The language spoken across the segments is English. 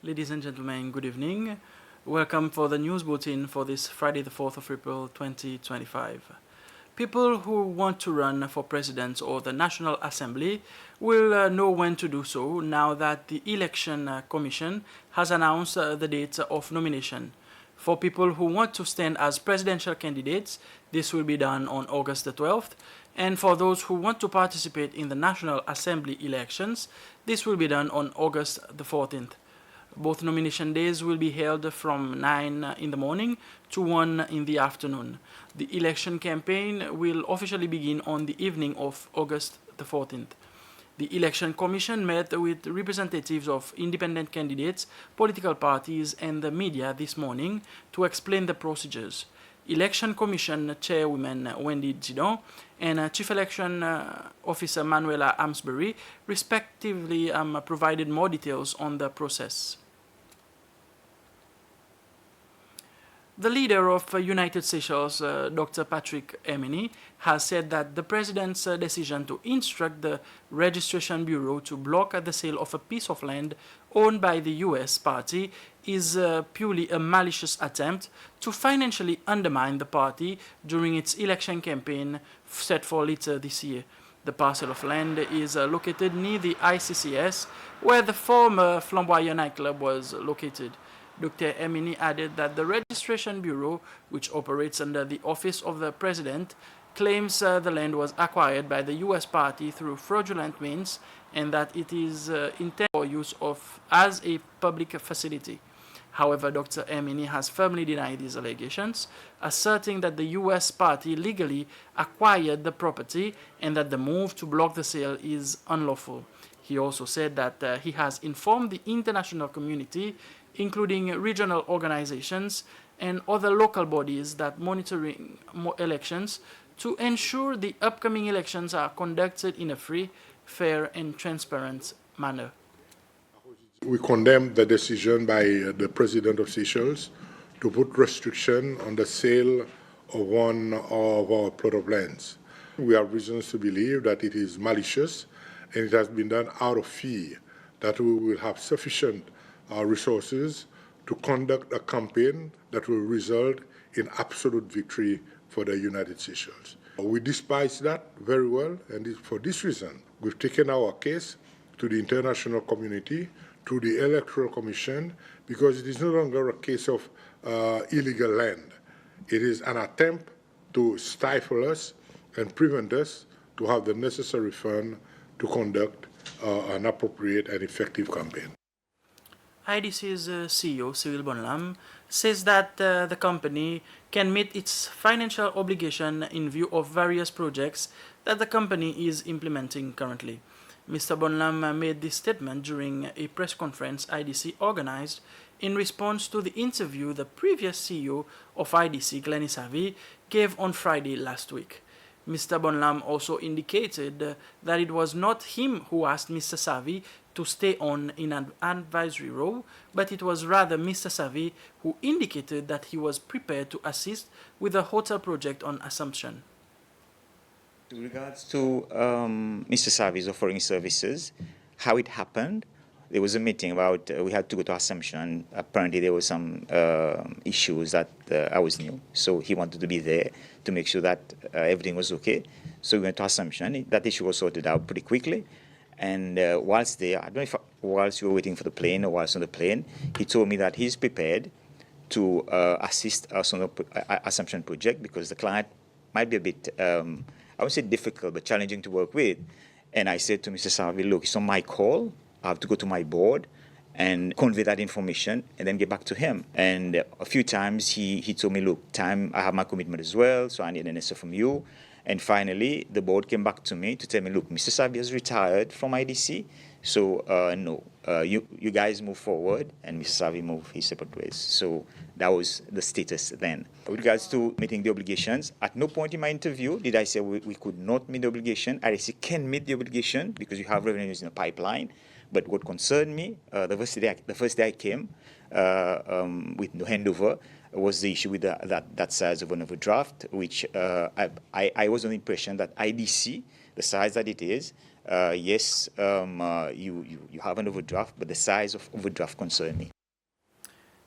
Ladies and gentlemen, good evening. Welcome for the news bulletin for this Friday, the 4th of April 2025. People who want to run for president or the National Assembly will know when to do so now that the Election Commission has announced the date of nomination. For people who want to stand as presidential candidates, this will be done on August the 12th. And for those who want to participate in the National Assembly elections, this will be done on August the 14th. Both nomination days will be held from 9 in the morning to 1 in the afternoon. The election campaign will officially begin on the evening of August the 14th. The Election Commission met with representatives of independent candidates, political parties, and the media this morning to explain the procedures. Election Commission Chairwoman Wendy Zidon and Chief Election Officer Manuela Amsbury respectively provided more details on the process. The leader of United Seychelles, Dr. Patrick Emini, has said that the president's decision to instruct the Registration Bureau to block the sale of a piece of land owned by the U.S. party is purely a malicious attempt to financially undermine the party during its election campaign set for later this year. The parcel of land is located near the ICCS, where the former Flamboyant nightclub was located. Dr. Emini added that the Registration Bureau, which operates under the Office of the President, claims the land was acquired by the U.S. party through fraudulent means and that it is intended for use as a public facility. However, Dr. Emini has firmly denied these allegations, asserting that the U.S. party legally acquired the property and that the move to block the sale is unlawful. He also said that he has informed the international community, including regional organizations and other local bodies that monitoring elections, to ensure the upcoming elections are conducted in a free, fair, and transparent manner. We condemn the decision by the President of Seychelles to put restriction on the sale of one of our plot of lands. We have reasons to believe that it is malicious and it has been done out of fear that we will have sufficient resources to conduct a campaign that will result in absolute victory for the United Seychelles. We despise that very well, and for this reason, we've taken our case to the international community, to the Electoral Commission, because it is no longer a case of illegal land. It is an attempt to stifle us and prevent us to have the necessary fund to conduct an appropriate and effective campaign. IDC's CEO, Cyril Bonlam, says that the company can meet its financial obligation in view of various projects that the company is implementing currently. Mr. Bonlam made this statement during a press conference IDC organized in response to the interview the previous CEO of IDC, Glennie Savvy, gave on Friday last week. Mr. Bonlam also indicated that it was not him who asked Mr. Savvy to stay on in an advisory role, but it was rather Mr. Savvy who indicated that he was prepared to assist with the hotel project on Assumption. With regards to Mr. Savvy's offering services, how it happened, there was a meeting about we had to go to Assumption. Apparently there were some issues that I was new, so he wanted to be there to make sure that everything was okay. So we went to Assumption. That issue was sorted out pretty quickly. And whilst there, I don't know if whilst we were waiting for the plane or whilst on the plane, he told me that he's prepared to assist us on the Assumption project because the client might be a bit, I wouldn't say difficult, but challenging to work with. And I said to Mr. Savvy, look, it's on my call. I have to go to my board and convey that information and then get back to him. And a few times he told me, look, I have my commitment as well, so I need an answer from you. And finally, the board came back to me to tell me, look, Mr. Savvy has retired from IDC, so no, you guys move forward, and Mr. Savvy moved his separate ways. So that was the status then. With regards to meeting the obligations, at no point in my interview did I say we could not meet the obligation. IDC can meet the obligation because you have revenues in the pipeline. But what concerned me, the first day I came with no handover, was the issue with that size of an overdraft, which I was on the impression that IDC, the size that it is, yes, you have an overdraft, but the size of overdraft concerned me.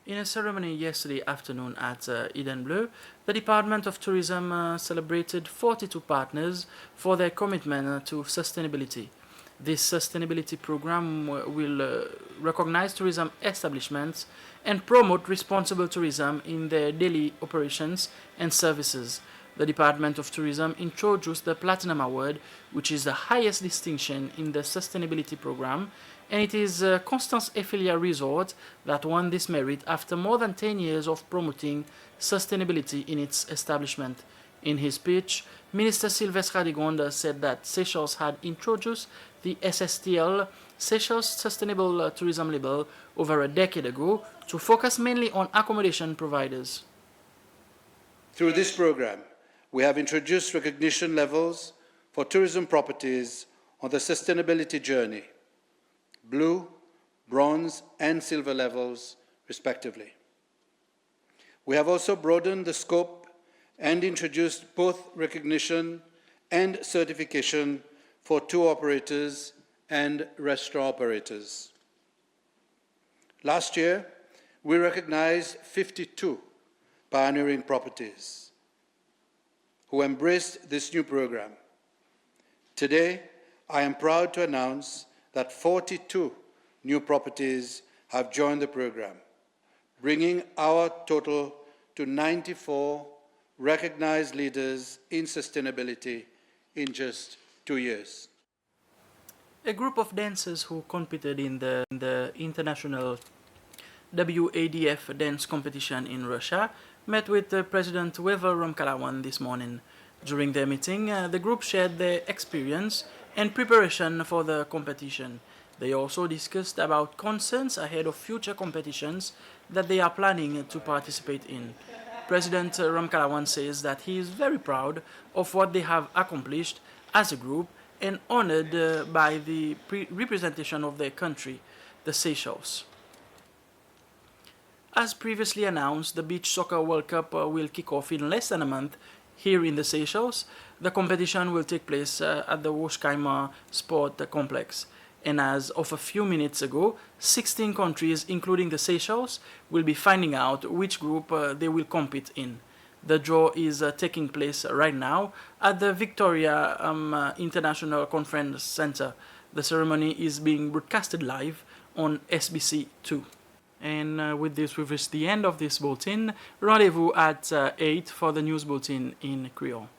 In a ceremony yesterday afternoon at Eden Bleu, the Department of Tourism celebrated 42 partners for their commitment to sustainability. This sustainability program will recognize tourism establishments and promote responsible tourism in their daily operations and services. The Department of Tourism introduced the Platinum Award, which is the highest distinction in the sustainability program, and it is Constance Efelia Resort that won this merit after more than 10 years of promoting sustainability in its establishment. In his speech, Minister Sylvestre Radegonde said that Seychelles had introduced the SSTL, Seychelles Sustainable Tourism Label, over a decade ago to focus mainly on accommodation providers. Through this program, we have introduced recognition levels for tourism properties on the sustainability journey, blue, bronze, and silver levels, respectively. We have also broadened the scope and introduced both recognition and certification for tour operators and restaurant operators. Last year, we recognized 52 pioneering properties who embraced this new program. Today, I am proud to announce that 42 new properties have joined the program, bringing our total to 94 recognized leaders in sustainability in just 2 years. A group of dancers who competed in the international WADF dance competition in Russia met with President Wavel Ramkalawan this morning. During their meeting, the group shared their experience and preparation for the competition. They also discussed about concerns ahead of future competitions that they are planning to participate in. President Ramkalawan says that he is very proud of what they have accomplished as a group and honored by the representation of their country, the Seychelles. As previously announced, the Beach Soccer World Cup will kick off in less than a month here in the Seychelles. The competition will take place at the Woshkaima Sport Complex. And as of a few minutes ago, 16 countries, including the Seychelles, will be finding out which group they will compete in. The draw is taking place right now at the Victoria International Conference Center. The ceremony is being broadcasted live on SBC2. And with this, we've reached the end of this bulletin. Rendezvous at 8 for the news bulletin in Creole.